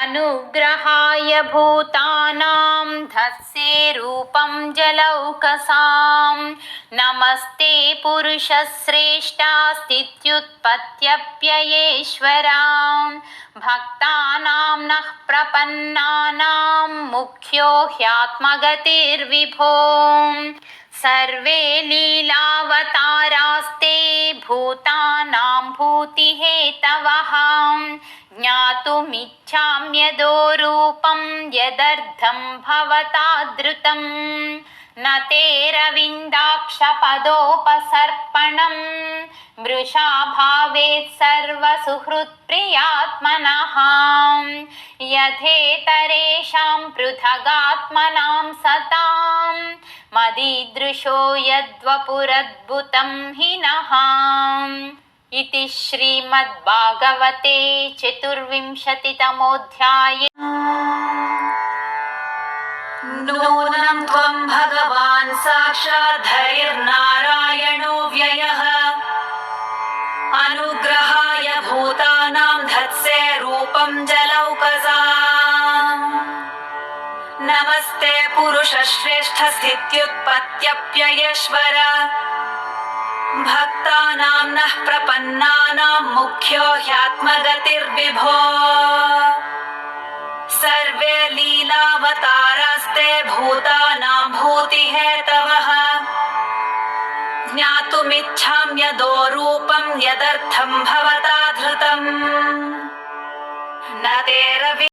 अनुग्रहाय भूतानां धत्से रूपं जलौकसां नमस्ते पुरुषश्रेष्ठास्तित्युत्पत्त्यप्ययेश्वरां भक्तानां नः प्रपन्नानां मुख्यो ह्यात्मगतिर्विभो सर्वे लीलावतारास्ते भूतानां भूतिहेतवः ज्ञातुमिच्छाम्यदो रूपं यदर्थं भवतादृतं न तेरविन्दाक्षपदोपसर्पणं मृषा भावेत् सर्वसुहृत्प्रियात्मनः यथेतरेषां पृथगात्मनां सतां मदीदृशो यद्वपुरद्भुतं हि नः इति श्रीमद्भागवते चतुर्विंशतितमोऽध्याये नूनं त्वं भगवान् साक्षात् हरिर्नारायणो व्ययः अनुग्रहाय भूतानां धत्से रूपं जलौकसाम् नमस्ते पुरुषश्रेष्ठस्थित्युत्पत्त्यप्ययेश्वर भक्तानां नः प्रपन्नानां मुख्यो ह्यात्मगतिर्विभो सर्वे लीलावतारास्ते भूतानां भूतिहेतवः ज्ञातुमिच्छाम्यदो रूपं यदर्थं भवता धृतम् न तेरवि